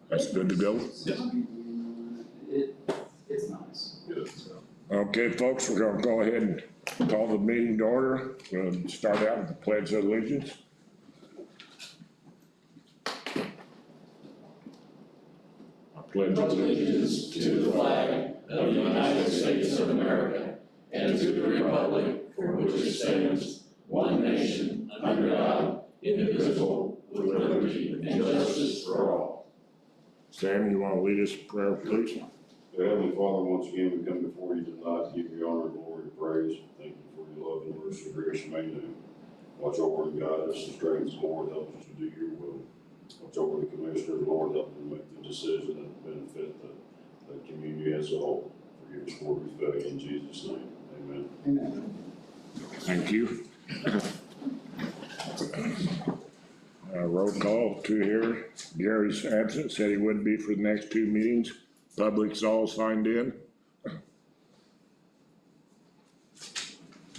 That's good to go. It's nice. Good. Okay, folks, we're gonna go ahead and call the meeting to order. We'll start out with the pledge of allegiance. I pledge Allegiance to the flag of the United States of America and to the republic for which it stands, one nation, under God, indivisible, with liberty and justice for all. Sam, you wanna lead us in prayer, please? Heavenly Father, once again, we come before you tonight to give you honor, glory, and praise. Thank you for your love and mercy, grace, and may. Watch over and guide us and strengthen us, Lord. Help us to do your will. Watch over the commissioner, Lord. Help them make the decision that benefit the community as a whole. Forgive us for we fail in Jesus' name. Amen. Amen. Thank you. Roll call, two here. Gary's absent, said he wouldn't be for the next two meetings. Public's all signed in.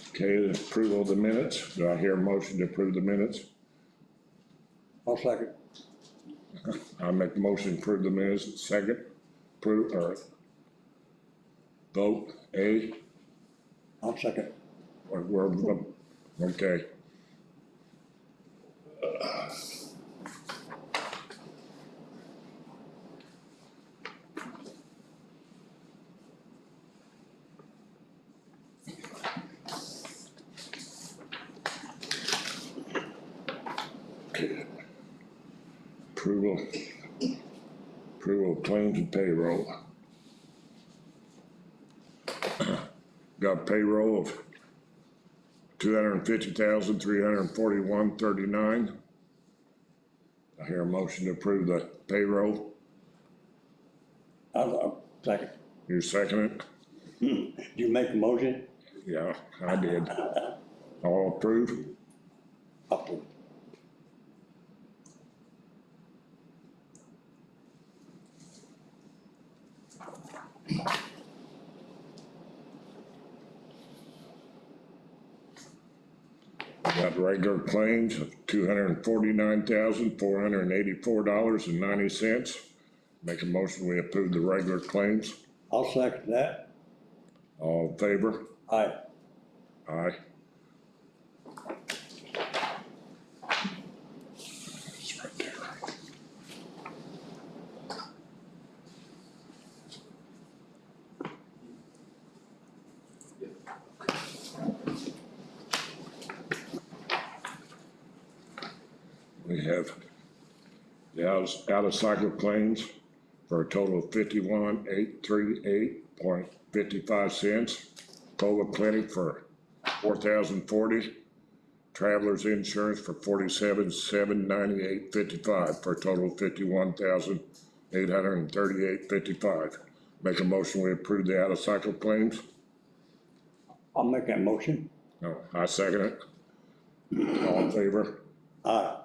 Okay, the approval of the minutes. Do I hear a motion to approve the minutes? I'll second. I make the motion to approve the minutes. Second, approve, or vote, A, I'll second. or, okay. Approval of claims and payroll. Got payroll of $250,341.39. I hear a motion to approve the payroll. I'll second. You second it? You make a motion? Yeah, I did. All approve? Approve. Got regular claims of $249,484.90. Make a motion, we approve the regular claims. I'll second that. All in favor? Aye. Aye. It's right there. We have the out of cycle claims for a total of $51,838.55. Cola Clinic for $4,040. Travelers Insurance for $47,798.55 for a total of $51,838.55. Make a motion, we approve the out of cycle claims. I'll make that motion. No, I second it. All in favor? Aye.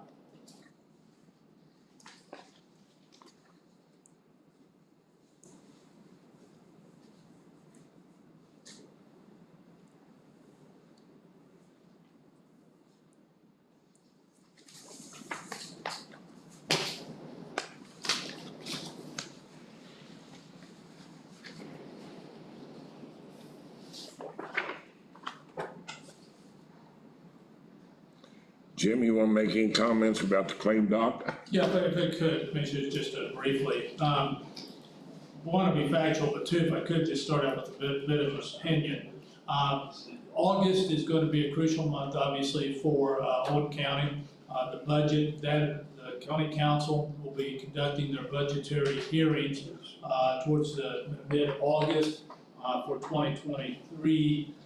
Jim, you want to make any comments about the claim doc? Yeah, if I could, mention just briefly. One, to be factual, but two, if I could just start out with a bit of an opinion. August is going to be a crucial month, obviously, for Owen County. The budget, the county council will be conducting their budgetary hearings towards the mid-August for 2023.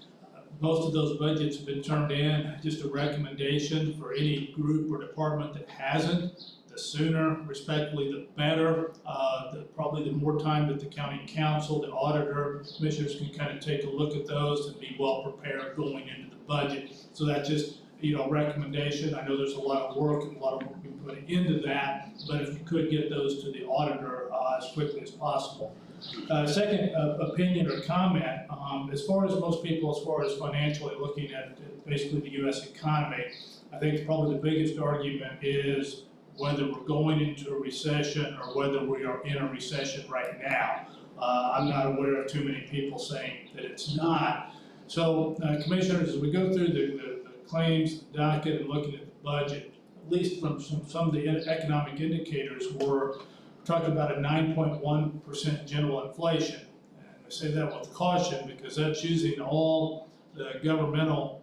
Most of those budgets have been turned in. Just a recommendation for any group or department that hasn't, the sooner, respectfully, the better. Probably the more time that the county council, the auditor, commissioners can kind of take a look at those and be well prepared going into the budget. So that's just, recommendation. I know there's a lot of work and a lot of work being put into that, but if you could get those to the auditor as quickly as possible. Second opinion or comment, as far as most people, as far as financially looking at basically the U.S. economy, I think probably the biggest argument is whether we're going into a recession or whether we are in a recession right now. I'm not aware of too many people saying that it's not. So, Commissioners, as we go through the claims docket and looking at the budget, at least from some of the economic indicators, we're talking about a 9.1% general inflation. And I say that with caution because that's using all the governmental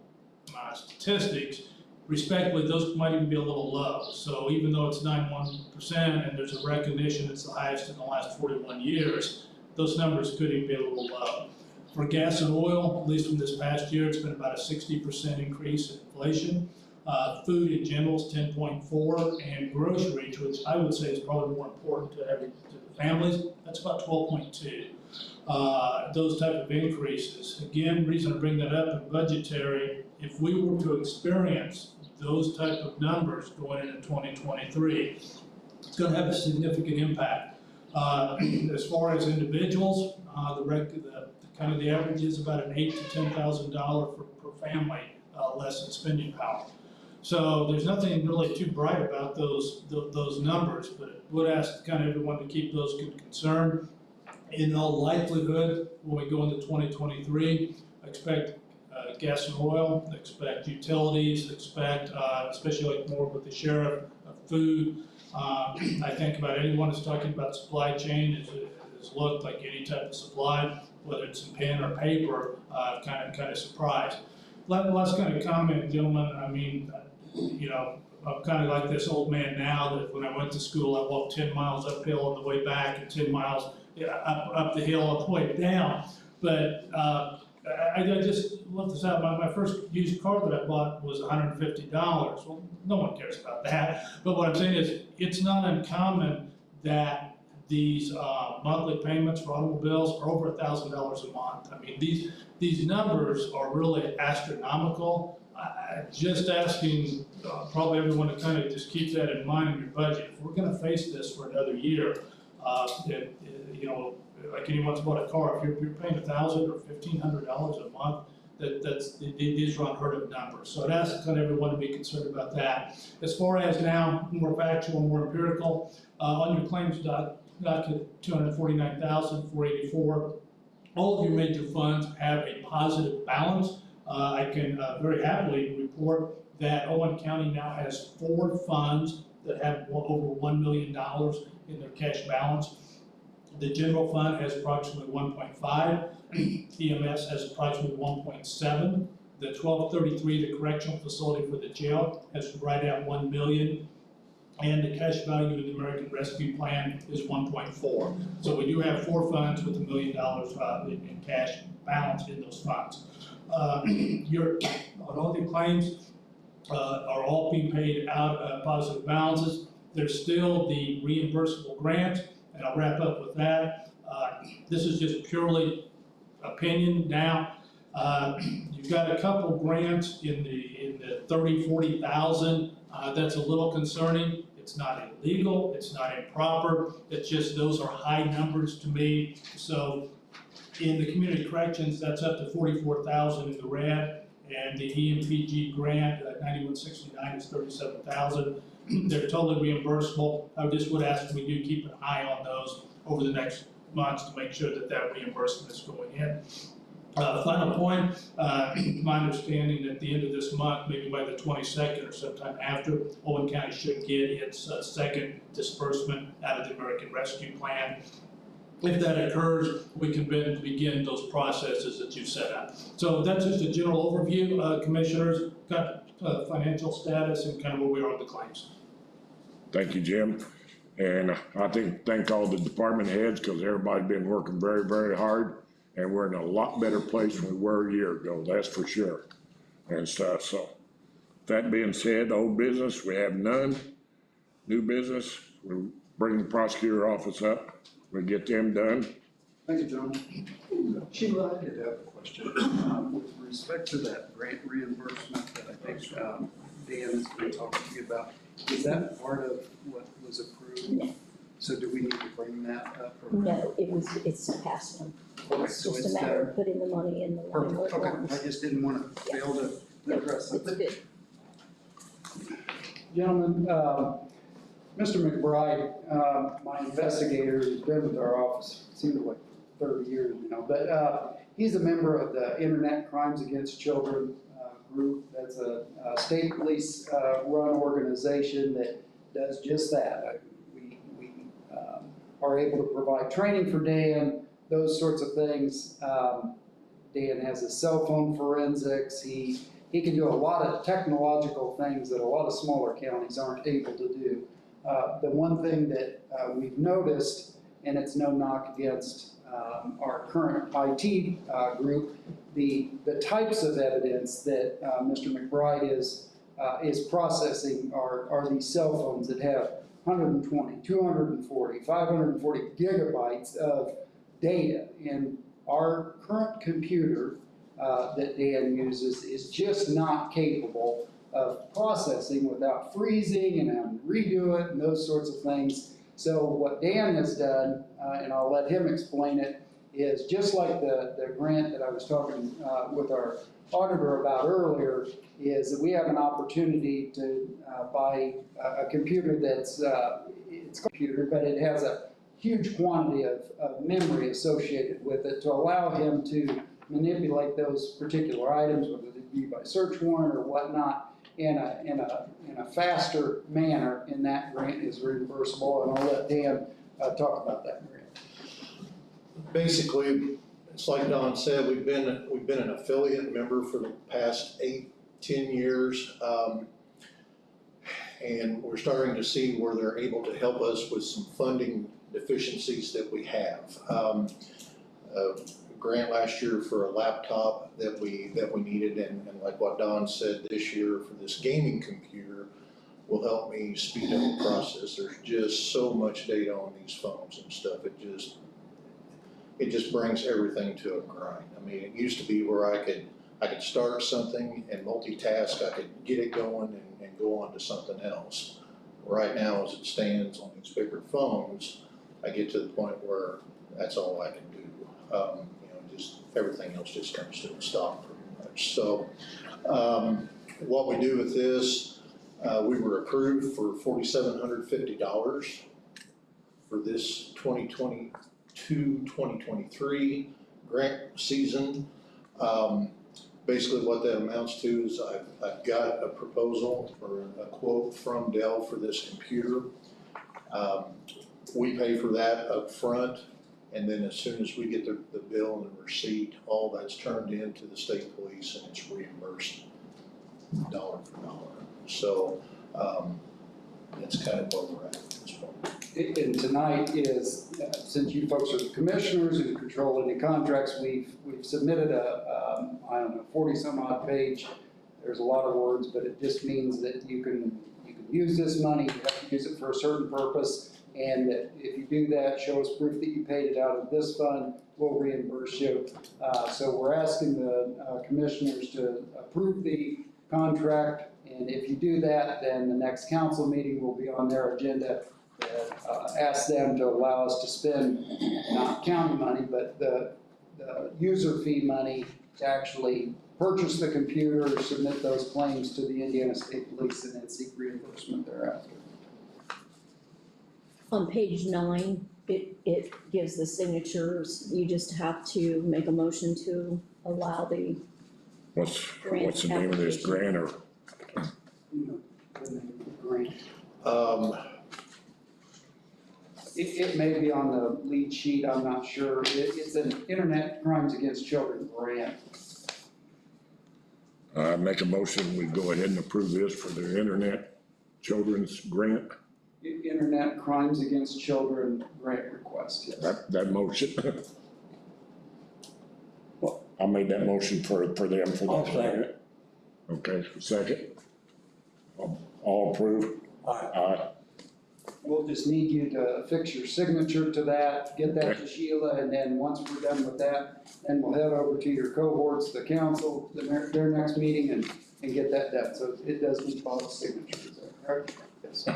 statistics. Respectfully, those might even be a little low. So even though it's 9.1% and there's a recognition it's the highest in the last 41 years, those numbers could even be a little low. For gas and oil, at least from this past year, it's been about a 60% increase in inflation. Food in general is 10.4, and groceries, which I would say is probably more important to the families, that's about 12.2. Those type of increases. Again, reason I bring that up in budgetary, if we were to experience those type of numbers going into 2023, it's going to have a significant impact. As far as individuals, the average is about an $8,000 to $10,000 per family less in spending power. So there's nothing really too bright about those numbers, but would ask kind of everyone to keep those concerned. In all likelihood, when we go into 2023, expect gas and oil, expect utilities, expect, especially like more with the sheriff, food. I think about anyone that's talking about supply chain has looked like any type of supply, whether it's in pen or paper, kind of surprised. Last kind of comment, gentlemen, I mean, you know, I'm kind of like this old man now that when I went to school, I walked 10 miles uphill on the way back and 10 miles up the hill on the way down. But I just looked this out. My first used car that I bought was $150. Well, no one cares about that. But what I'm saying is, it's not uncommon that these monthly payments for automobiles are over $1,000 a month. I mean, these numbers are really astronomical. Just asking probably everyone to kind of just keep that in mind in your budget. If we're going to face this for another year, you know, like anyone's bought a car, if you're paying $1,000 or $1,500 a month, these are unheard of numbers. So I'd ask kind of everyone to be concerned about that. As far as now, more factual, more empirical, on your claims docket, $249,484. All of your major funds have a positive balance. I can very happily report that Owen County now has 4 funds that have over $1 million in their cash balance. The general fund has approximately 1.5. EMS has approximately 1.7. The 1233, the correctional facility for the jail, has right at 1 million. And the cash value of the American Rescue Plan is 1.4. So we do have 4 funds with $1 million in cash balance in those funds. All the claims are all being paid out of positive balances. There's still the reimbursable grant, and I'll wrap up with that. This is just purely opinion now. You've got a couple grants in the 30, 40,000. That's a little concerning. It's not illegal, it's not improper, it's just those are high numbers to me. So in the community corrections, that's up to 44,000 in the red, and the EMPG grant at 9169 is 37,000. They're totally reimbursable. I just would ask we do keep an eye on those over the next months to make sure that reimbursement is going in. Final point, my understanding at the end of this month, maybe by the 22nd or sometime after, Owen County should get its second disbursement out of the American Rescue Plan. If that occurs, we can then begin those processes that you've set up. So that's just a general overview, Commissioners, got financial status and kind of where we are with the claims. Thank you, Jim. And I thank all the department heads because everybody's been working very, very hard. And we're in a lot better place than we were a year ago, that's for sure. And stuff, so. That being said, old business, we have none. New business, we'll bring the prosecutor office up. We'll get them done. Thank you, John. Sheila, I did have a question. With respect to that grant reimbursement that I think Dan has been talking to you about, is that part of what was approved? No. So do we need to bring that up? Or? No, it's a pass one. It's So just a matter of putting the money in the line where it Okay, belongs. I just didn't want to fail to address It's something. good. Gentlemen, Mr. McBride, my investigator, who's been with our office, seems like 30 years now, but he's a member of the Internet Crimes Against Children group. That's a state police run organization that does just that. We are able to provide training for Dan, those sorts of things. Dan has his cell phone forensics. He can do a lot of technological things that a lot of smaller counties aren't able to do. The one thing that we've noticed, and it's no knock against our current IT group, the types of evidence that Mr. McBride is processing are these cell phones that have 120, 240, 540 gigabytes of data. And our current computer that Dan uses is just not capable of processing without freezing and having to redo it and those sorts of things. So what Dan has done, and I'll let him explain it, is just like the grant that I was talking with our auditor about earlier, is that we have an opportunity to buy a computer that's, it's a computer, but it has a huge quantity of memory associated with it to allow him to manipulate those particular items, whether they be by search warrant or whatnot, in a faster manner, and that grant is reimbursable, and I'll let Dan talk about that grant. Basically, it's like Don said, we've been an affiliate member for the past 8-10 years. And we're starting to see where they're able to help us with some funding deficiencies that we have. A grant last year for a laptop that we needed, and like what Don said, this year for this gaming computer will help me speed up the process. There's just so much data on these phones and stuff. It just brings everything to a grind. I mean, it used to be where I could start something and multitask. I could get it going and go on to something else. Right now, as it stands on these bigger phones, I get to the point where that's all I can do. Just everything else just comes to a stop pretty much. So, what we do with this, we were approved for $4,750 for this 2022-2023 grant season. Basically what that amounts to is I've got a proposal or a quote from Dell for this computer. We pay for that up front, and then as soon as we get the bill and the receipt, all that's turned into the state police and it's reimbursed dollar for dollar. So that's kind of where we're at this point. And tonight is, since you folks are the commissioners who control any contracts, we've submitted a, I don't know, 40-some odd page. There's a lot of words, but it just means that you can use this money, you have to use it for a certain purpose, and that if you do that, show us proof that you paid it out of this fund, we'll reimburse you. So we're asking the commissioners to approve the contract, and if you do that, then the next council meeting will be on their agenda. Ask them to allow us to spend not county money, but the user fee money to actually purchase the computer, submit those claims to the Indiana State Police, and then seek reimbursement thereafter. On page 9, it gives the signatures. You just have to make a motion to allow the What's the name of this grant or? Grant. It may be on the lead sheet, I'm not sure. It's an Internet Crimes Against Children grant. Make a motion, we go ahead and approve this for the Internet Children's Grant. Internet Crimes Against Children grant request, yes. That motion. Well, I made that motion for them for I'll that. second it. Okay, second. All approved? Aye. We'll just need you to fix your signature to that, get that to Sheila, and then once we're done with that, then we'll head over to your cohorts, the council, their next meeting, and get that done. So it does need both signatures, is that correct? Yes.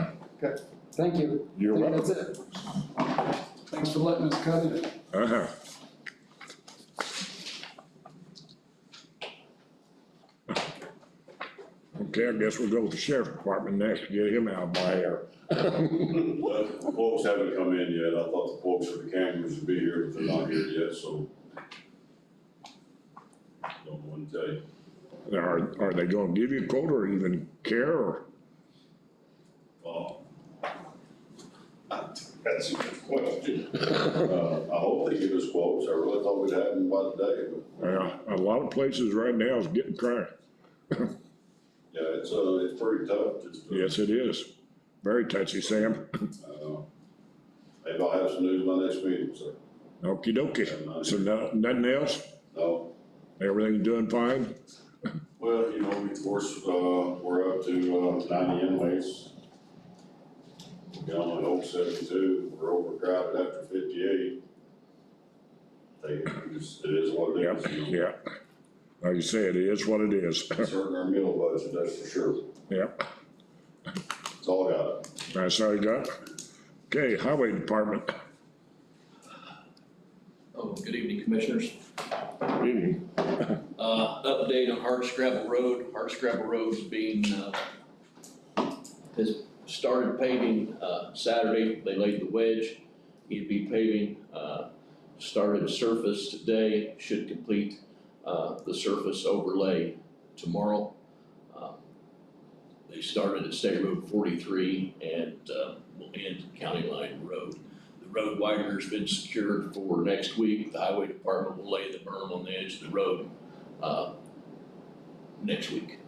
Okay, thank you. You're I think welcome. that's it. Thanks for letting us cut it. Uh-huh. Okay, I guess we'll go with the sheriff department next, get him out by here. The quotes haven't come in yet. I thought the quotes for the cameras would be here, but they're not here yet, so. Don't want to tell you. Are they gonna give you a quote or even care, or? Well, that's a good question. I hope they give us quotes. I really thought we'd have them by today, but A lot of places right now is getting trying. yeah, it's pretty tough. Just, Yes, it is. Very touchy, Sam. Maybe I'll have some news by next meeting, so. Okey dokey. So nothing else? No, Everything doing fine? well, you know, of course, we're up to 90 inmates. We only hold 72. We're overcrowded after 58. It is what it Yep, is. You know. yeah. Like you say, it is what it is. It's hurting our meal budget, that's for sure. Yep, That's all I got. that's all you got? Okay, highway department. Oh, good evening, Commissioners. Meeting. Update on Hardscrabble Road. Hardscrabble Road is has started paving, Saturday. They laid the wedge. He'd be paving, started surface today, should complete, the surface overlay tomorrow. They started at State Road 43 and, will end County Line Road. The road widener's been secured for next week. The highway department will lay the berm on the edge of the road, next week.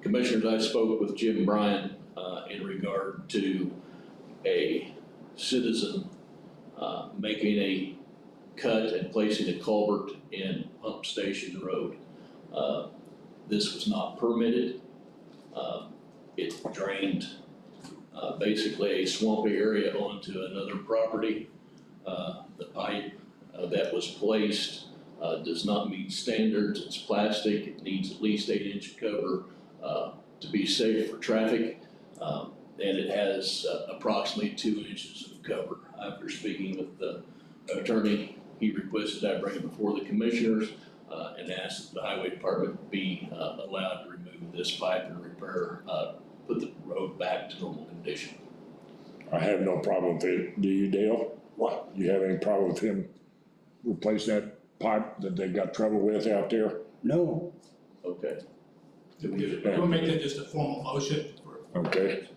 Commissioners, I spoke with Jim Bryan, in regard to a citizen, making a cut and placing a culvert in Pump Station Road. This was not permitted. It drained, basically a swampy area onto another property. The pipe, that was placed, does not meet standards. It's plastic. It needs at least 8-inch cover, to be safe for traffic. And it has approximately 2 inches of cover. After speaking with the attorney, he requested I bring it before the commissioners, and asked that the highway department be allowed to remove this pipe and repair, put the road back to normal condition. I have no problem with it. Do you, Dale? What? You have any problem with him replacing that pipe that they got trouble with out there? No, Okay. We'll make that just a formal motion for Okay.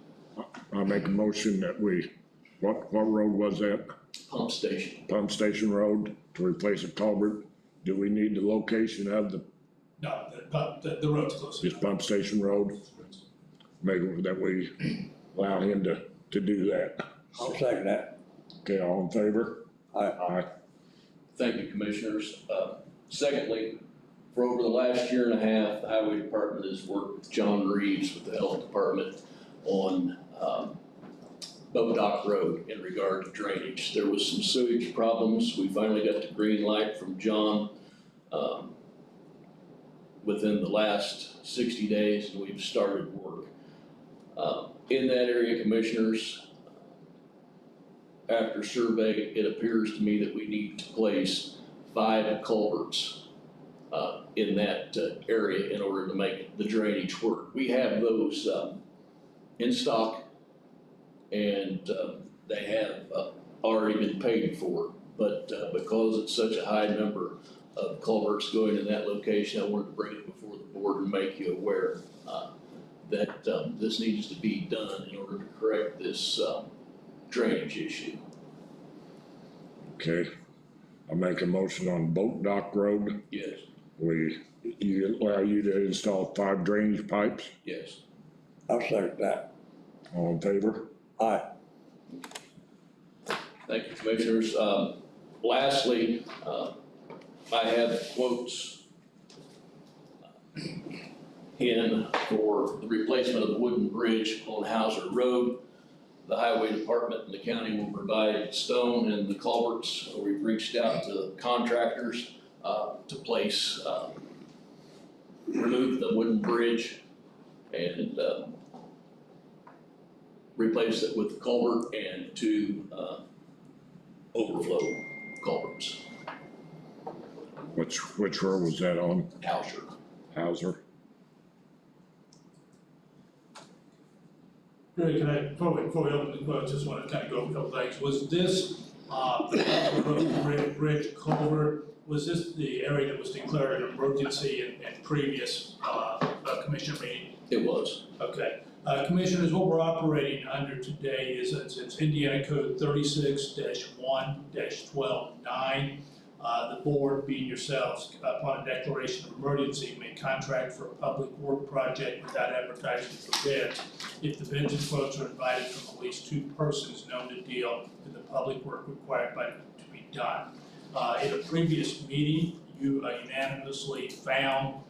I'll make a motion that what road was that? Pump station. Pump Station Road to replace a culvert. Do we need the location of the no, the road's close this enough. Pump Station Road? Make it that we allow him to do that. I'll second that. Okay, all in favor? Aye. Aye. Thank you, Commissioners. Secondly, for over the last year and a half, the Highway Department has worked with John Reeves with the Health Department on Boat Dock Road in regard to drainage. There was some sewage problems. We finally got the green light from John within the last 60 days, and we've started work. In that area, Commissioners, after survey, it appears to me that we need to place 5 culverts in that area in order to make the drainage work. We have those in stock, and they have already been paid for. But because it's such a high number of culverts going in that location, I wanted to bring it before the board and make you aware that this needs to be done in order to correct this drainage issue. Okay. I'll make a motion on Boat Dock Road. Yes, You allow you to install 5 drainage pipes. yes. I'll second that. All in favor? Aye. Thank you, Commissioners. Lastly, I have quotes in for the replacement of the wooden bridge on Hauser Road. The Highway Department and the county will provide stone and the culverts. We've reached out to contractors to place, remove the wooden bridge and replace it with the culvert and 2 overflow culverts. Which road was that on? Hauser. Hauser. Greg, can I, before we open the quote, just want to kind of go over a couple things. Was this, the bridge culvert, was this the area that was declared an emergency in previous, commission meeting? It was. Okay. Commissioners, what we're operating under today is, it's Indiana Code 36-1-12-9. The board, being yourselves, upon a declaration of emergency, may contract for a public work project without advertising for bids. If the bids and quotes are invited from at least 2 persons known to deal with the public work required by it to be done. In a previous meeting, you unanimously found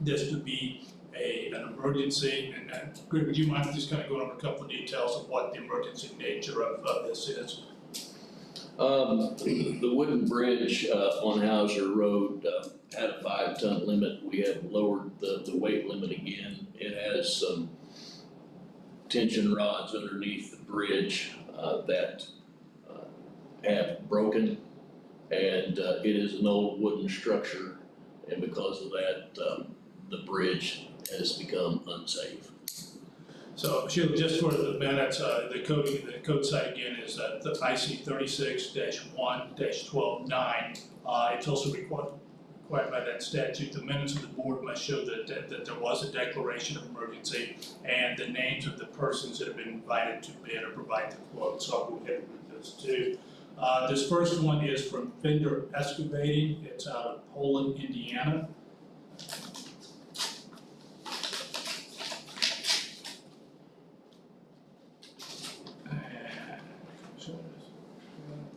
this to be an emergency, and Greg, would you mind just kind of going over a couple of details of what the emergency nature of this is? The wooden bridge on Hauser Road had a 5-ton limit. We have lowered the weight limit again. It has some tension rods underneath the bridge that have broken, and it is an old wooden structure, and because of that, the bridge has become unsafe. So Sheila, just for the minutes, the code site again is the IC 36-1-12-9. It's also required by that statute. The minutes of the board must show that there was a declaration of emergency and the names of the persons that have been invited to bid or provide the quote. So I'll go ahead and read those too. This first one is from Fender Excavating. It's out of Poland, Indiana.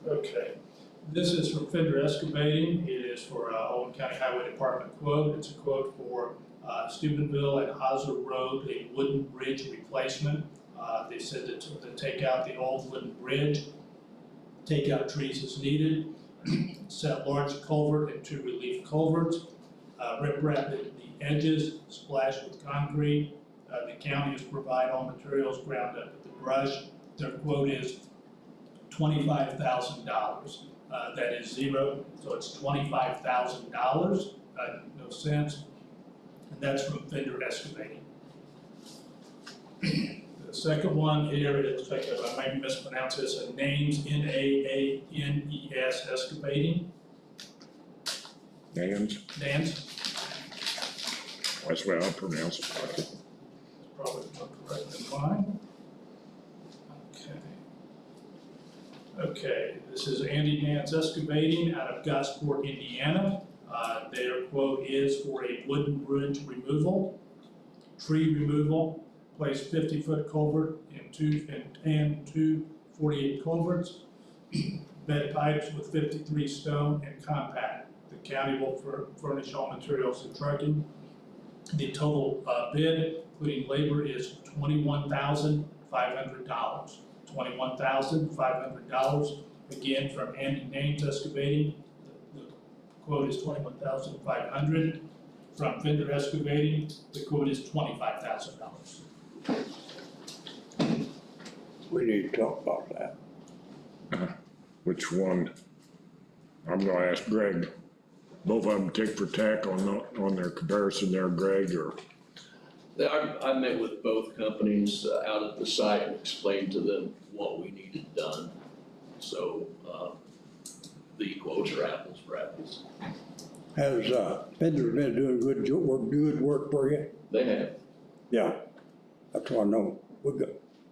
Okay, this is from Fender Excavating. It is for Owen County Highway Department quote. It's a quote for Steubenville and Hauser Road, a wooden bridge replacement. They said that to take out the old wooden bridge, take out trees as needed, set large culvert and 2 relief culverts, rip-wrap the edges, splash with concrete. The county is provide all materials ground up with the brush. Their quote is $25,000. That is zero, so it's $25,000, no cents, and that's from Fender Excavating. The second one here is, I might mispronounce this, Nanes, N-A-A-N-E-S Excavating. Nans, Nans, that's the way I pronounce it. that's probably not correct in mine. Okay, this is Andy Nance Excavating out of Gosport, Indiana. Their quote is for a wooden bridge removal, tree removal, place 50-foot culvert and two 48 culverts, bed pipes with 53 stone and compact. The county will furnish all materials and trucking. The total bid, including labor, is $21,500. $21,500. Again, from Andy Names Excavating, the quote is $21,500. From Fender Excavating, the quote is $25,000. We need to talk about that. Which one? I'm gonna ask Greg. Both of them tick for tack on their comparison there, Greg, or? I met with both companies out at the site and explained to them what we needed done. So the quotes are apples for apples. Has Fender been doing good work for you? They have. Yeah, that's what I know.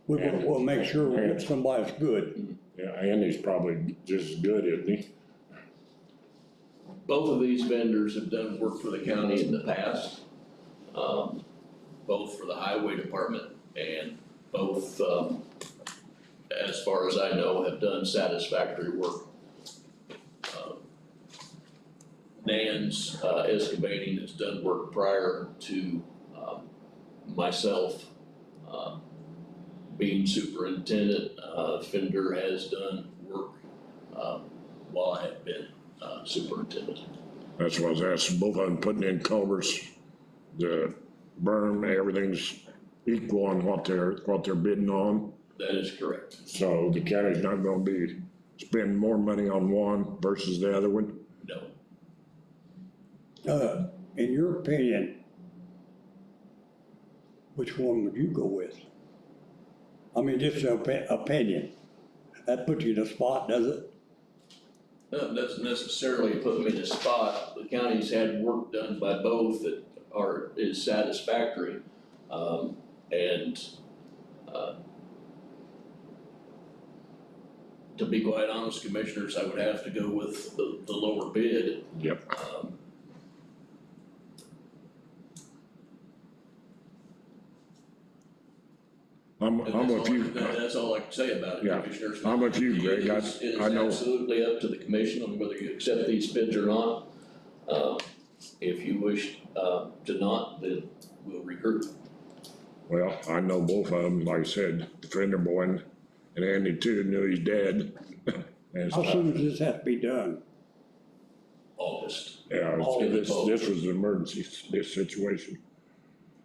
We'll make sure we get somebody that's good. Yeah, Andy's probably just as good, isn't he? Both of these vendors have done work for the county in the past, both for the highway department and both, as far as I know, have done satisfactory work. Nan's Excavating has done work prior to myself being superintendent. Fender has done work while I have been superintendent. That's what I was asking, both of them putting in culverts, the berm, everything's equal on what they're bidding on. That is correct. So the county's not gonna be spending more money on one versus the other one? No. In your opinion, which one would you go with? I mean, just an opinion. That puts you in a spot, does it? Doesn't necessarily put them in a spot. The county's had work done by both that is satisfactory. To be quite honest, commissioners, I would have to go with the lower bid. Yep. I'm with you. That's all I can say about it, Yeah, commissioners. I'm with you, Greg. It is I know. absolutely up to the commission on whether you accept these bids or not. If you wish to not, then we'll recruit. Well, I know both of them, like I said, the Fender boy and Andy too, knew he's dead. And How stuff. soon does this have to be done? August. Yeah, this was an emergency, this situation.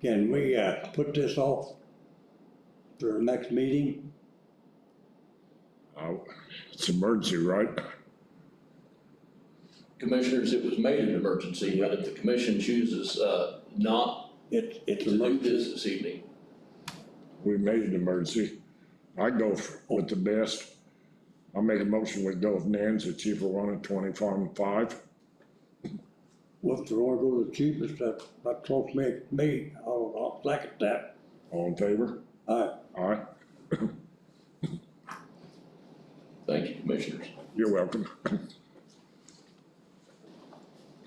Can we, put this off for the next meeting? It's emergency, right? Commissioners, it was made an emergency, but if the commission chooses not It's to do emergency. this this evening, We made an emergency. I go with the best. I'll make a motion, we go with Nan's, the cheaper one at 25. Well, if they wanna go to the cheapest, that close me, I'll second that. All in favor? Aye. Aye. thank you, commissioners. You're welcome.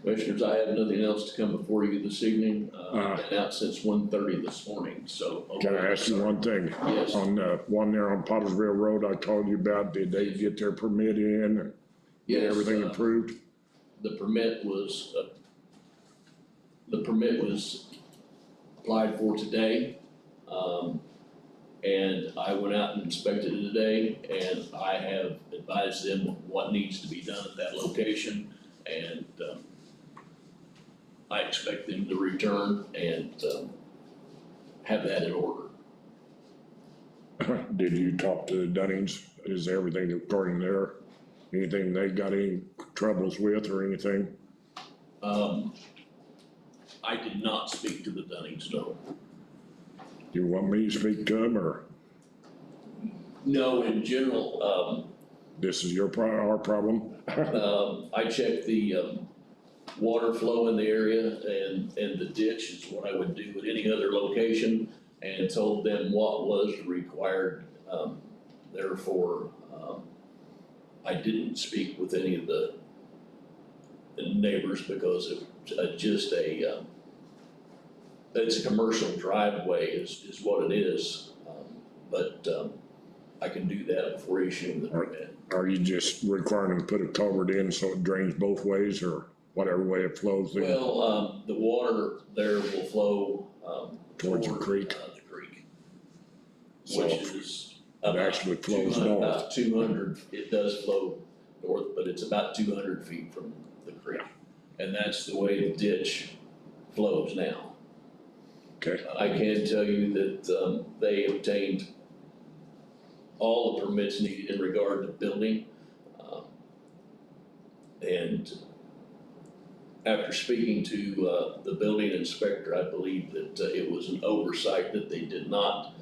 Commissioners, I have nothing else to come before you this evening. Been out since 1:30 this morning, so. Can I ask you one thing? Yes. On one there on Pottersville Road I told you about, did they get their permit in and get Yes, everything approved? the permit was applied for today. And I went out and inspected it today, and I have advised them what needs to be done at that location. And, I expect them to return and, have that in order. Did you talk to the Dunnings? Is everything according there? Anything they got any troubles with or anything? I did not speak to the Dunnings, no. Do you want me to speak to them or No, in general, this is our problem? I checked the, water flow in the area and the ditch is what I would do at any other location, and told them what was required, therefore, I didn't speak with any of the neighbors because it's just it's a commercial driveway is what it is, but I can do that before issuing the permit. Are you just requiring them to put a culvert in so it drains both ways or whatever way it flows in? Well, the water there will flow, Towards the toward, creek? The creek, So which is it about actually flows 200 north. About 200, it does flow north, but it's about 200 feet from the creek. And that's the way the ditch flows now. Okay, I can tell you that, they obtained all the permits needed in regard to building. And after speaking to, the building inspector, I believe that, it was an oversight that they did not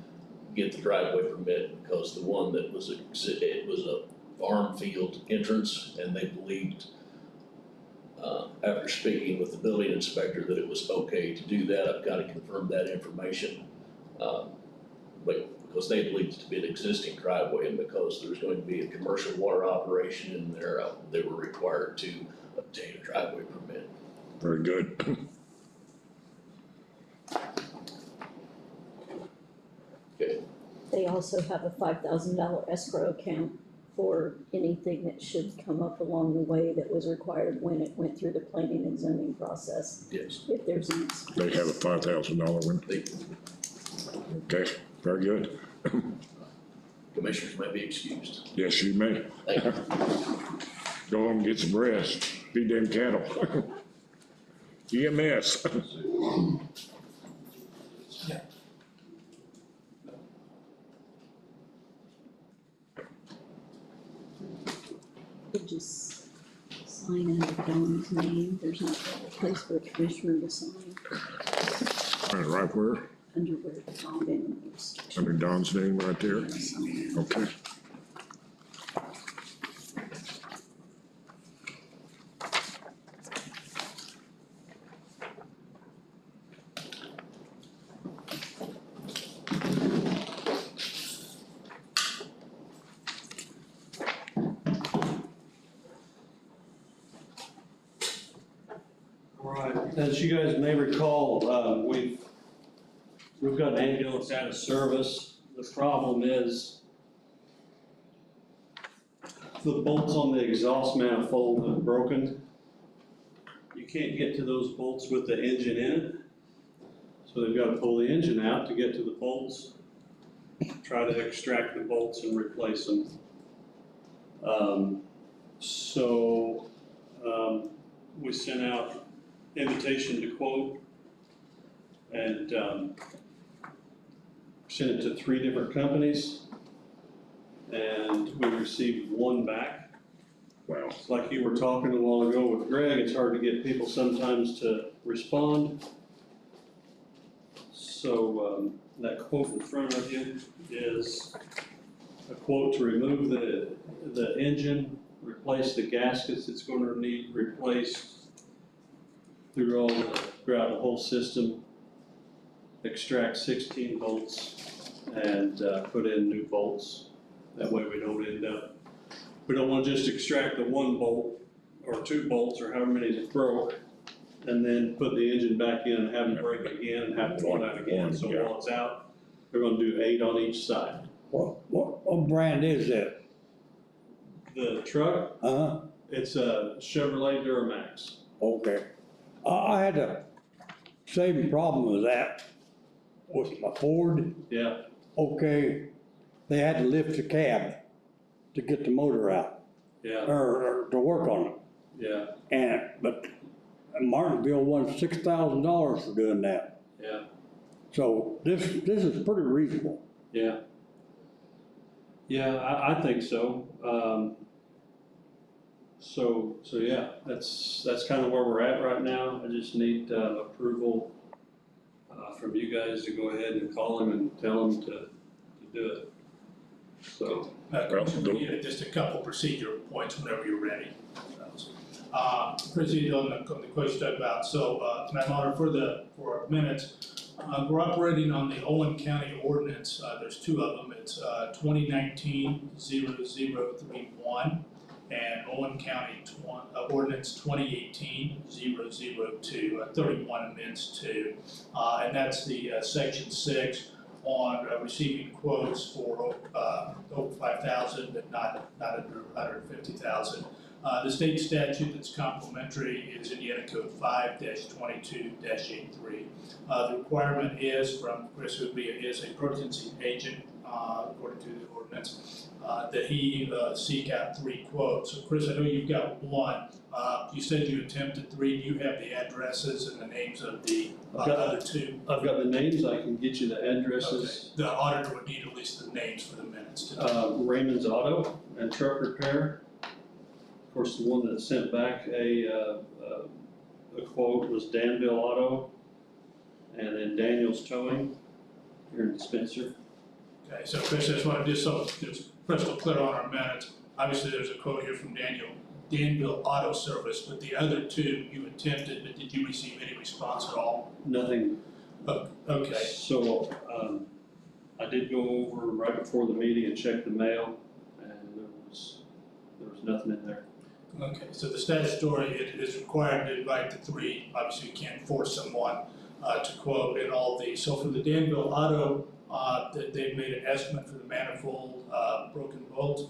get the driveway permit because the one that was, it was a farm field entrance, and they believed, after speaking with the building inspector, that it was okay to do that. I've got to confirm that information. But because they believed it to be an existing driveway, and because there's going to be a commercial water operation in there, they were required to obtain a driveway permit. very good. Okay, They also have a $5,000 escrow account for anything that should come up along the way that was required when it went through the planning and zoning process, yes, if there's any. They have a $5,000 one. the Okay, very good. commissioners may be excused. Yes, you may. Thank you. Go home and get some rest. Feed them cattle. EMS. Could just sign under Don's name, there's not a place for a commissioner to sign. Right where? under where Tom Benton is. Under Don's name right there? Okay. All right, as you guys may recall, we've got an ambulance out of service. The problem is the bolts on the exhaust manifold are broken. You can't get to those bolts with the engine in it. So they've got to pull the engine out to get to the bolts, try to extract the bolts and replace them. We sent out invitation to quote and sent it to 3 different companies, and we received 1 back. Wow. It's like you were talking a while ago with Greg, it's hard to get people sometimes to respond. So that quote in front of you is a quote to remove the engine, replace the gaskets that's going to need replaced throughout the whole system, extract 16 bolts and put in new bolts. That way we don't want to just extract the 1 bolt or 2 bolts or however many that broke and then put the engine back in and have them break again and have to pull it out again. So while it's out, they're going to do 8 on each side. What brand is that? The truck, it's a Chevrolet Duramax. Okay. I had the same problem with that with my Ford. Yeah, Okay, they had to lift the cab to get the motor out, yeah, or to work on it. yeah, But Martinsville won $6,000 for doing that. yeah, So this is pretty reasonable. yeah. Yeah, I think so. So yeah, that's kind of where we're at right now. I just need approval from you guys to go ahead and call him and tell him to do it. So, Just a couple procedure points whenever you're ready. Proceed on the question about, so, Madam Auditor, for minutes, we're operating on the Owen County ordinance, there's 2 of them, it's 2019-0031 and Owen County ordinance 2018-002, 31 amends 2. And that's the section 6 on receiving quotes for over 5,000 but not under 150,000. The state statute that's complementary is Indiana Code 5-22-83. The requirement is from Chris, who is a potency agent, according to the ordinance, that he seek out 3 quotes. So Chris, I know you've got 1. You said you attempted 3. Do you have the addresses and the names of the other 2? I've got the names, I can get you the addresses. Okay. The auditor would need at least the names for the minutes. Raymond's Auto and Truck Repair. Of course, the one that sent back a quote was Danville Auto, and then Daniel's Towing here in Spencer. Okay, so Chris, I just want to so it's crystal clear on our minutes. Obviously, there's a quote here from Danville Auto Service, but the other 2 you attempted, but did you receive any response at all? Nothing. Okay. So I did go over right before the meeting and check the mail, and there was nothing in there. Okay, so the statutory, it is required to invite the 3. Obviously, you can't force someone to quote in all of these. So for the Danville Auto, they've made an estimate for the manifold broken bolts.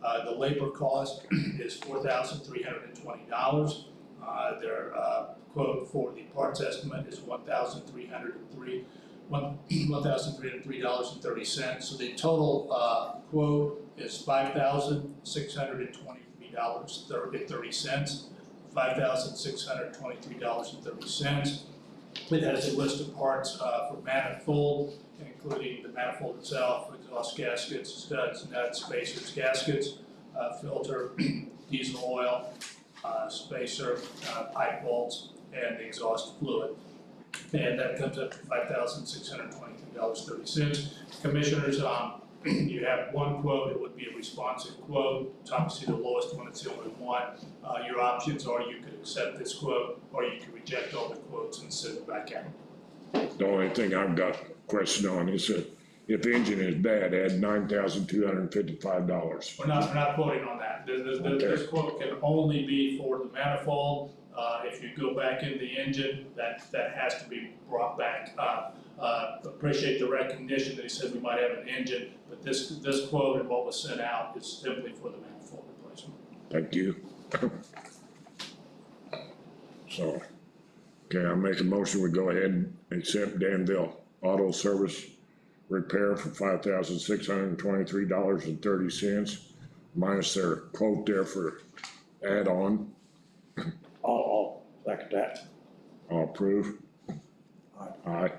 The labor cost is $4,320. Their quote for the parts estimate is $1,303.30. So the total quote is $5,623.30. $5,623.30. It has a list of parts for manifold, including the manifold itself, exhaust gaskets, studs, nuts, spacers, gaskets, filter, diesel oil, spacer, pipe bolts, and the exhaust fluid. And that comes up to $5,623.30. Commissioners, you have one quote, it would be a responsive quote. It's obviously the lowest one, it's the only one. Your options are you could accept this quote, or you could reject all the quotes and send it back out. The only thing I've got a question on is that if the engine is bad, add $9,255. We're not quoting on that. This quote can only be for the manifold. If you go back in the engine, that has to be brought back. Appreciate the recognition that he said we might have an engine, but this quote and what was sent out is simply for the manifold replacement. Thank you. So, okay, I make a motion, we go ahead and accept Danville Auto Service repair for $5,623.30, minus their quote there for add-on. I'll second that. All approve? Aye.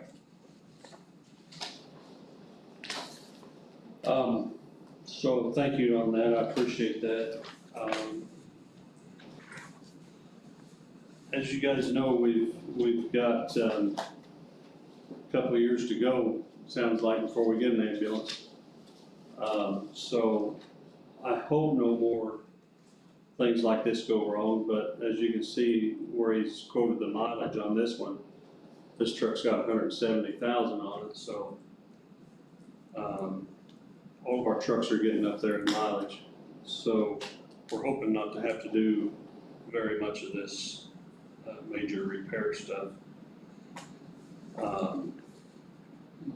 So thank you on that, I appreciate that. As you guys know, we've got, a couple of years to go, sounds like, before we get an ambulance. So I hope no more things like this go wrong, but as you can see where he's quoted the mileage on this one, this truck's got 170,000 on it, so all of our trucks are getting up there in mileage. So we're hoping not to have to do very much of this major repair stuff.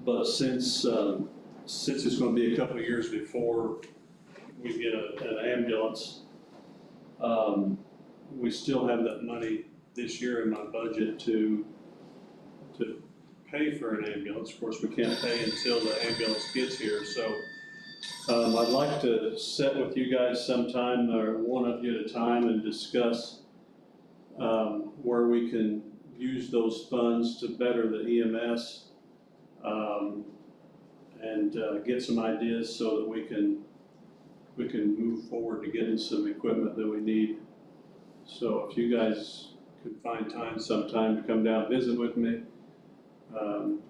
But since it's gonna be a couple of years before we get an ambulance, we still have that money this year in my budget to pay for an ambulance. Of course, we can't pay until the ambulance gets here, so I'd like to sit with you guys sometime, or one of you at a time, and discuss where we can use those funds to better the EMS, and get some ideas so that we can move forward to getting some equipment that we need. So if you guys could find time sometime to come down and visit with me,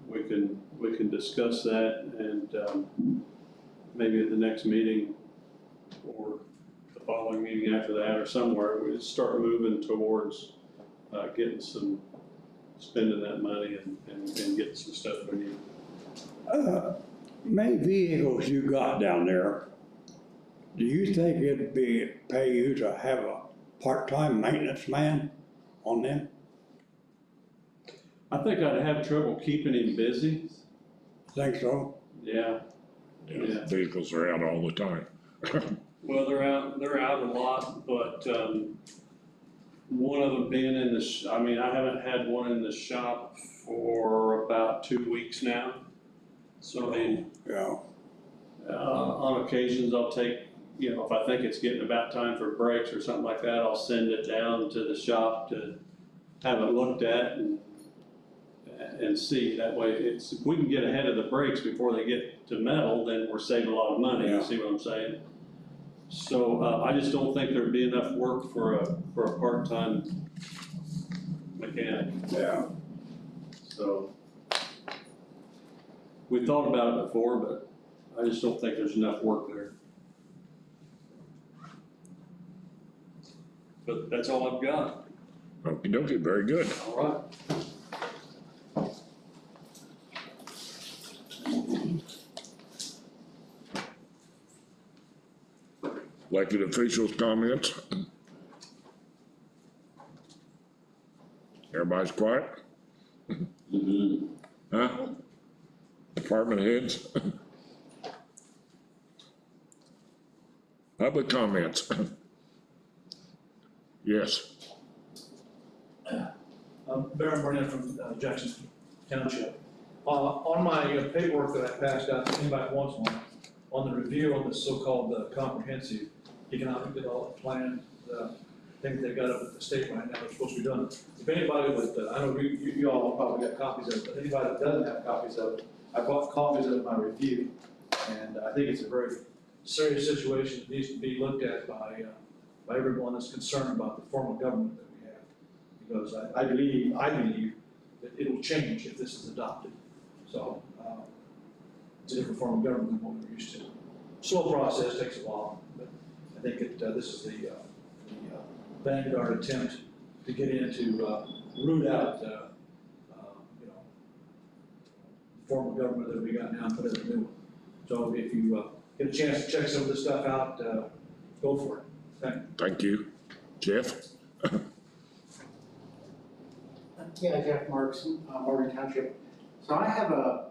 we can discuss that, and maybe at the next meeting or the following meeting after that or somewhere, we start moving towards spending that money and getting some stuff we need. Many vehicles you got down there, do you think it'd pay you to have a part-time maintenance man on them? I think I'd have trouble keeping him busy. Think so? Yeah. Yeah, vehicles are out all the time. Well, they're out a lot, but, one of them being in the, I mean, I haven't had one in the shop for about 2 weeks now. So I mean, Yeah. on occasions I'll take, if I think it's getting about time for brakes or something like that, I'll send it down to the shop to have it looked at and see. That way, if we can get ahead of the brakes before they get to metal, then we're saving a lot of money, you Yeah. see what I'm saying? So, I just don't think there'd be enough work for a part-time mechanic. Yeah. So, we thought about it before, but I just don't think there's enough work there. But that's all I've got. Okey dokey, very good. All right. Elected officials' comments? Everybody's quiet? Huh? Department heads? Public comments? Yes. Baron Burnett from Jackson Township. On my paperwork that I passed out to anybody who wants one, on the review on the so-called comprehensive economic development plan, the thing they got up at the state right now, they're supposed to be doing. If anybody would, I know you all probably got copies of it, but anybody that doesn't have copies of it, I bought copies of my review. And I think it's a very serious situation that needs to be looked at by everyone that's concerned about the form of government that we have. Because I believe it'll change if this is adopted. So, it's a different form of government than what we're used to. Slow process, takes a while, but I think this is the vanguard attempt to get into, root out, form of government that we got now and put in a new one. So if you, get a chance to check some of this stuff out, go for it. Thank you. Thank you. Jeff? Yeah, Jeff Marks, Morgan Township. So I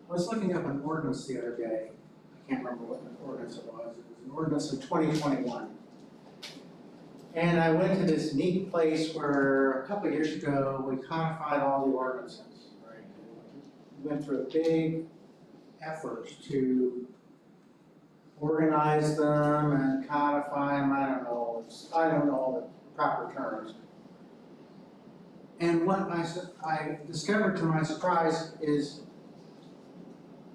was looking up an ordinance the other day. I can't remember what the ordinance it was. It was an ordinance of 2021. And I went to this neat place where a couple of years ago, we codified all the ordinances, right? We went through a big effort to organize them and codify them. I don't know all the proper terms. And what I discovered to my surprise is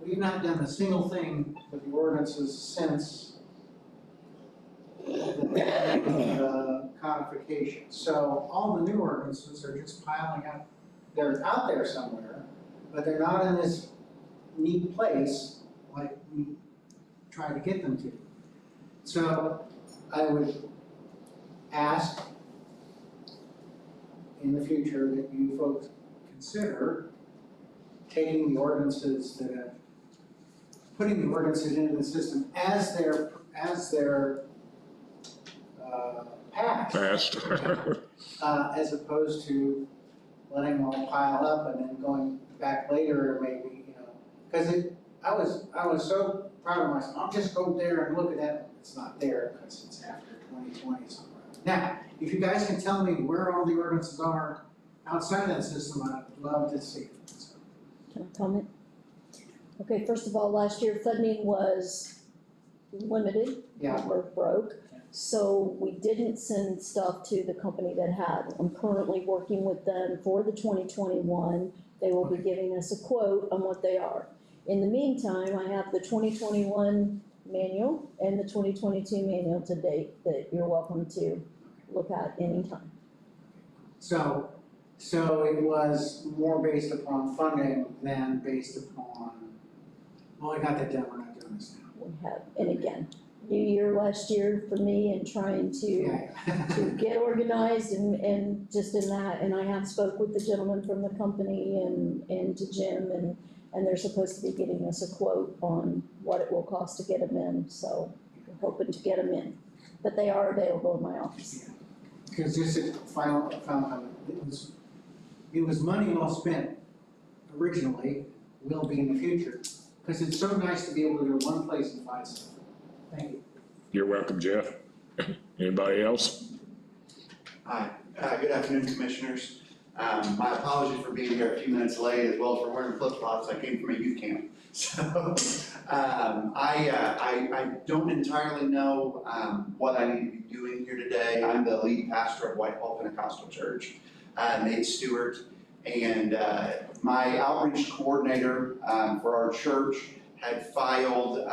we've not done a single thing with the ordinances since the codification. So all the new ordinances are just piling up. They're out there somewhere, but they're not in this neat place like we try to get them to. So I would ask in the future that you folks consider taking the ordinances putting the ordinances into the system as they're passed, as opposed to letting them all pile up and then going back later and maybe, because I was so proud of myself. I'll just go there and look at that. It's not there because it's after 2020 somewhere. Now, if you guys can tell me where all the ordinances are outside of that system, I'd love to see it. So. Can I comment? Okay, first of all, last year funding was limited. Yeah. Or broke. So we didn't send stuff to the company that had. I'm currently working with them for the 2021. They will be giving us a quote on what they are. In the meantime, I have the 2021 manual and the 2022 manual to date that you're welcome to look at anytime. So it was more based upon funding than based upon, well, we got that done, we're not doing this now. We have, and again, new year last year for me and trying to get organized and just in that, and I have spoke with the gentleman from the company and to Jim and they're supposed to be getting us a quote on what it will cost to get them in, so we're hoping to get them in. But they are available in my office. Because just a final comment, it was money well spent originally, will be in the future, because it's so nice to be able to go to one place and find stuff. Thank you. You're welcome, Jeff. Anybody else? Hi, good afternoon, Commissioners. My apologies for being here a few minutes late, as well as for wearing flip-flops. I came from a youth camp. So, I don't entirely know, what I need to be doing here today. I'm the lead pastor of Whitehall Pentecostal Church, Nate Stewart, and, my outreach coordinator, for our church had filed,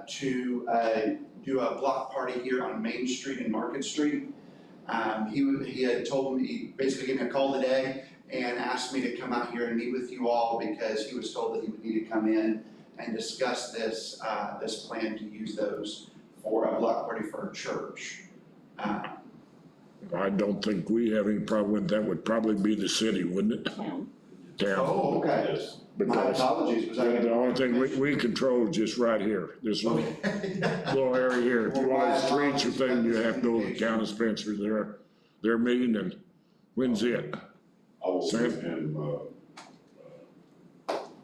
to, do a block party here on Main Street and Market Street. He had told me, he basically gave me a call today and asked me to come out here and meet with you all because he was told that he would need to come in and discuss this plan to use those for a block party for our church. I don't think we have any problem with that. Would probably be the city, wouldn't it? Town. Town. Oh, okay. My Because apologies, was I? the only thing we control is just right here, this little Okay. little area here. If you want to streets or thing, you have to go to the county Spencer, their meeting, and when's it? I will Sam? give him,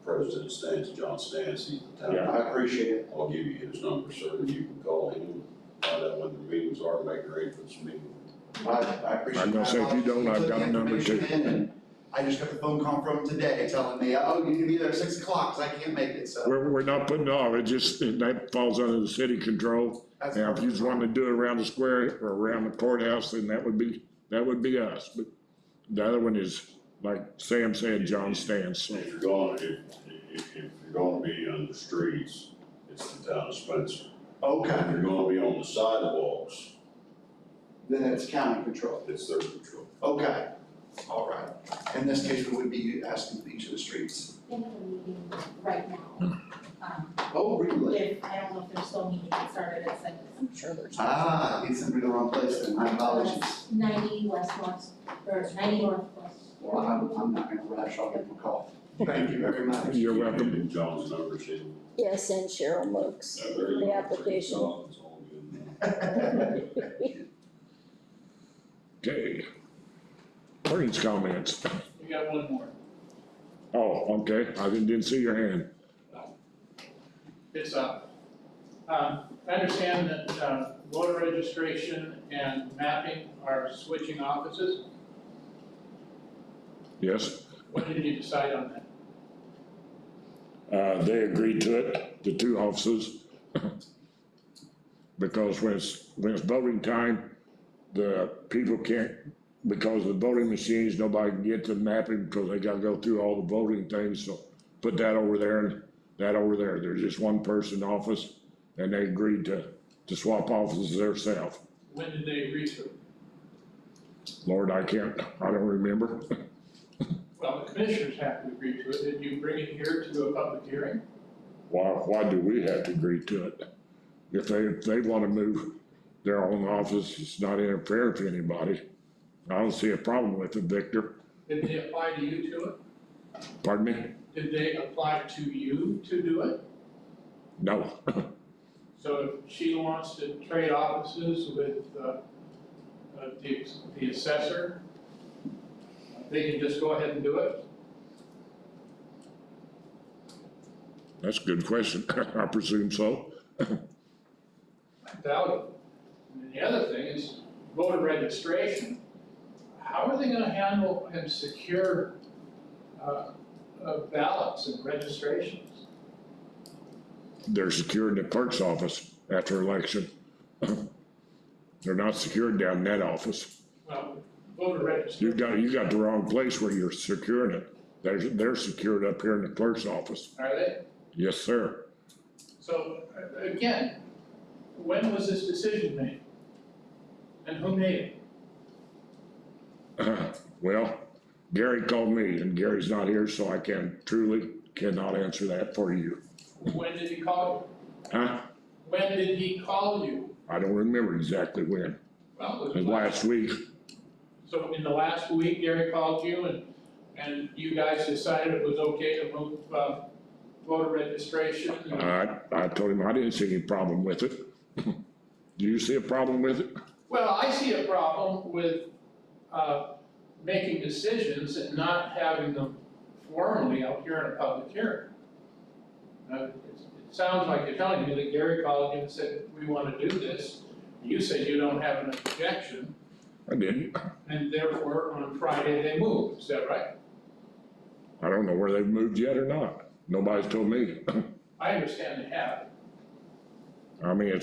President Stance, John Stance, he's the town. Yeah. I appreciate it. I'll give you his number, sir, and you can call him, find out when the meetings are, make arrangements for meeting. I appreciate it. I'm gonna say, if you don't, I've got a number too. And I just got the phone call from him today telling me, oh, you need to be there at 6 o'clock, because I can't make it, so. We're not putting it off, that falls under the city control. That's Now, if you just perfect. wanted to do it around the square or around the courthouse, then that would be us. But the other one is, like Sam said, John Stance. So If you're gonna be on the streets, it's the town of Spencer. Okay, If you're gonna be on the sidewalks, then it's county control. it's their control. Okay, All right. In this case, we would be asking for each of the streets. They have a meeting right now. Oh, really? I don't know if they're still meeting, it started at 6. I'm sure there's. Ah, he sent me the wrong place then, my apologies. 90 West, or 90 Northwest. Well, I'm not gonna rush, I'll give him a call. Thank you very much. You're welcome. And John's number, she. Yes, and Cheryl Mooks, the application. It's all good. Okay. Maureen's comments. We got one more. Oh, okay, I didn't see your hand. It's up. I understand that voter registration and mapping are switching offices. Yes, When did you decide on that? they agreed to it, the two offices. Because when it's voting time, the people can't, because of the voting machines, nobody can get to mapping because they gotta go through all the voting things, so put that over there and that over there. There's just one person office, and they agreed to swap offices themselves. When did they agree to it? Lord, I don't remember. Well, the commissioners have to agree to it. Did you bring it here to a public hearing? Why do we have to agree to it? If they wanna move their own office, it's not interfering with anybody. I don't see a problem with it, Victor. Did they apply to you to it? Pardon me? Did they apply to you to do it? No. So if she wants to trade offices with the assessor, they can just go ahead and do it? That's a good question. I presume so. I doubt it. And the other thing is voter registration. How are they gonna handle and secure ballots and registrations? They're secured in the clerk's office after election. They're not secured down in that office. Well, voter registration, You got the wrong place where you're securing it. They're secured up here in the clerk's office. are they? Yes, sir. So, again, when was this decision made? And who made it? Well, Gary called me and Gary's not here, so I cannot answer that for you. When did he call you? Huh? When did he call you? I don't remember exactly when. Well, It was last week. So in the last week, Gary called you and you guys decided it was okay to move, voter registration? I told him I didn't see any problem with it. Do you see a problem with it? Well, I see a problem with, making decisions and not having them formally out here in a public hearing. It sounds like you're telling me that Gary called you and said, we wanna do this. You said you don't have an objection, I didn't. and therefore on Friday they moved, is that right? I don't know where they've moved yet or not. Nobody's told me. I understand they have. I mean,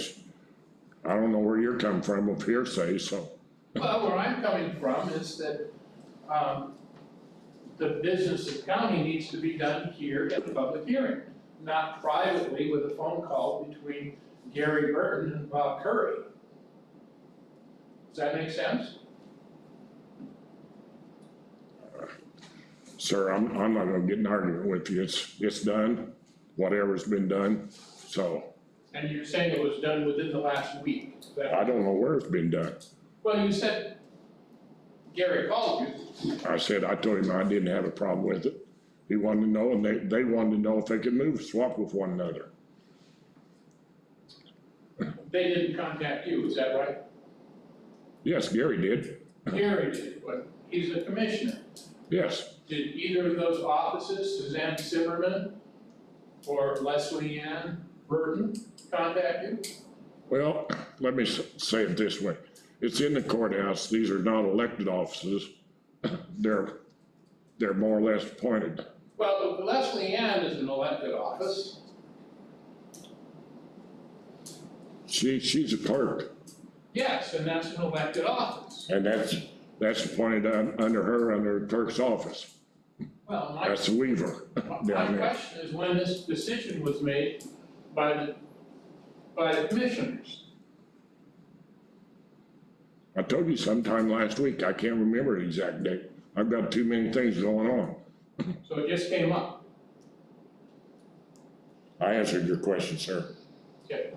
I don't know where you're coming from with hearsay, so. Well, where I'm coming from is that, the business of county needs to be done here at the public hearing, not privately with a phone call between Gary Burton and Bob Curry. Does that make sense? Sir, I'm not gonna get in an argument with you. It's done, whatever's been done, so. And you're saying it was done within the last week. Is that- I don't know where it's been done. Well, you said Gary called you. I told him I didn't have a problem with it. He wanted to know, and they wanted to know if they could swap with one another. They didn't contact you, is that right? Yes, Gary did. Gary did, but he's a commissioner. Yes, Did either of those offices, Suzanne Zimmerman or Leslie Ann Burton, contact you? well, let me say it this way. It's in the courthouse. These are not elected offices. They're more or less appointed. Well, Leslie Ann is an elected office. She's a clerk, Yes, and that's an elected office. and that's appointed under the clerk's office. Well, That's the Weaver my down there. question is when this decision was made by the commissioners. I told you sometime last week. I can't remember the exact date. I've got too many things going on. So it just came up. I answered your question, sir. Okay.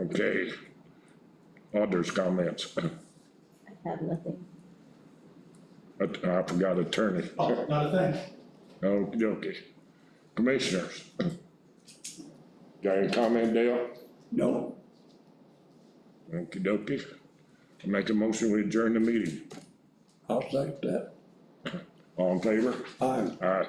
Okay. Others' comments. I have nothing. I forgot attorney. Oh, not a thing. Okey dokey. Commissioners. Got any comment, Dale? No, Okey dokey. I make a motion, we adjourn the meeting. I'll second that. All in favor? Aye. Aye.